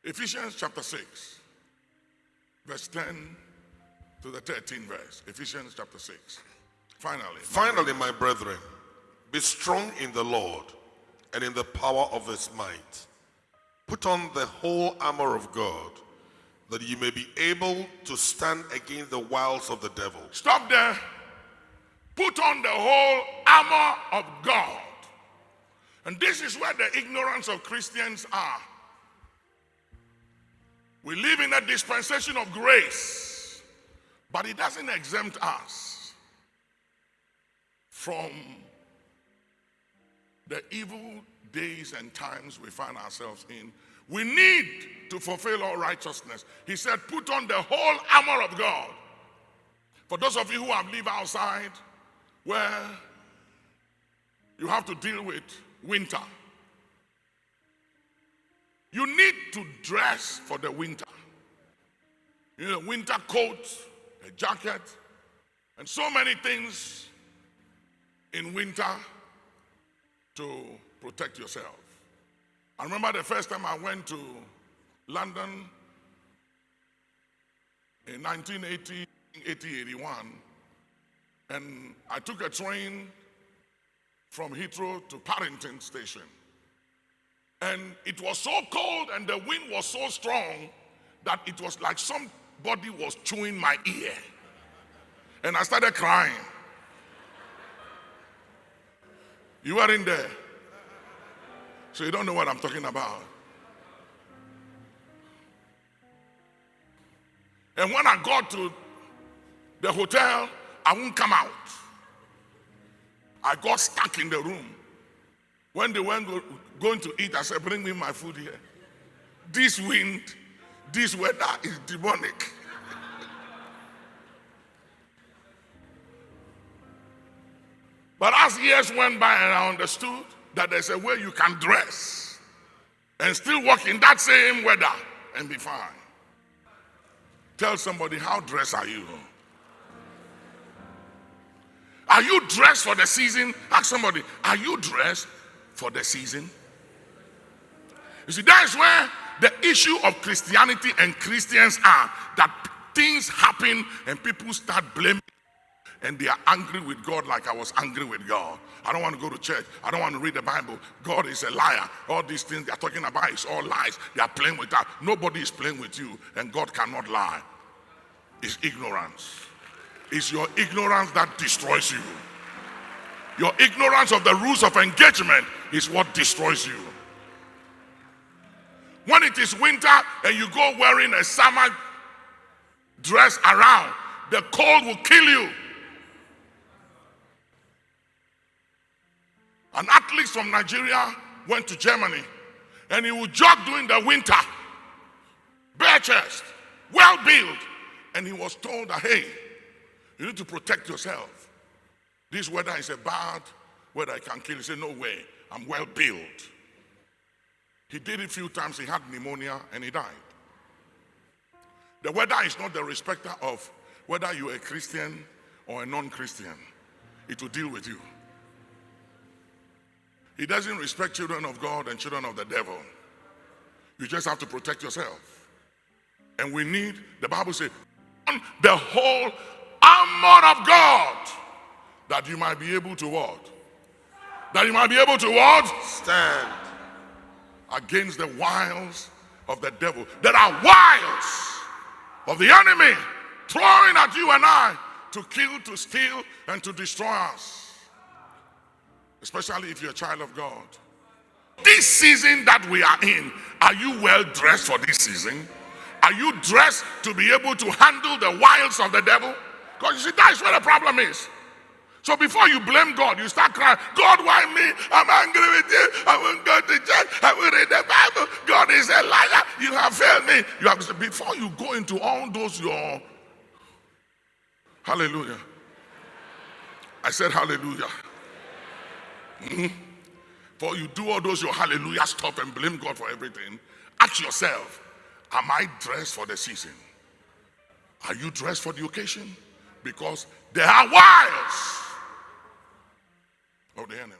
Ephesians chapter 6, verse 10 to the 13th verse. Ephesians chapter 6. Finally, my brethren, be strong in the Lord and in the power of his might. Put on the whole armor of God, that you may be able to stand against the wiles of the devil. Stop there. Put on the whole armor of God. And this is where the ignorance of Christians are. We live in a dispensation of grace, but it doesn't exempt us from the evil days and times we find ourselves in. We need to fulfill all righteousness. He said, put on the whole armor of God. For those of you who have lived outside, where you have to deal with winter, you need to dress for the winter. You need a winter coat, a jacket, and so many things in winter to protect yourself. I remember the first time I went to London in 1980, 81, and I took a train from Heathrow to Paddington Station. And it was so cold and the wind was so strong that it was like somebody was chewing my ear. And I started crying. You weren't there, so you don't know what I'm talking about. And when I got to the hotel, I wouldn't come out. I got stuck in the room. When they went going to eat, I said, bring me my food here. This wind, this weather is demonic. But as years went by and I understood that there's a way you can dress and still walk in that same weather and be fine. Tell somebody, how dressed are you? Are you dressed for the season? Ask somebody, are you dressed for the season? You see, that is where the issue of Christianity and Christians are, that things happen and people start blaming and they are angry with God like I was angry with God. I don't want to go to church. I don't want to read the Bible. God is a liar. All these things they are talking about is all lies. They are playing with that. Nobody is playing with you, and God cannot lie. It's ignorance. It's your ignorance that destroys you. Your ignorance of the rules of engagement is what destroys you. When it is winter and you go wearing a summer dress around, the cold will kill you. An athlete from Nigeria went to Germany and he would jog during the winter, bare chest, well built, and he was told that, hey, you need to protect yourself. This weather is a bad weather, it can kill you. He said, no way, I'm well built. He did it a few times, he had pneumonia and he died. The weather is not the respecter of whether you're a Christian or a non-Christian. It will deal with you. He doesn't respect children of God and children of the devil. You just have to protect yourself. And we need, the Bible says, the whole armor of God, that you might be able to what? That you might be able to what? Stand against the wiles of the devil. There are wiles of the enemy throwing at you and I to kill, to steal, and to destroy us. Especially if you're a child of God. This season that we are in, are you well dressed for this season? Are you dressed to be able to handle the wiles of the devil? Because you see, that's where the problem is. So before you blame God, you start crying, God, why me? I'm angry with you. I won't go to church. I will read the Bible. God is a liar. You have failed me. You have, before you go into all those your hallelujah. I said hallelujah. For you do all those your hallelujah stuff and blame God for everything. Ask yourself, am I dressed for the season? Are you dressed for the occasion? Because there are wiles of the enemy.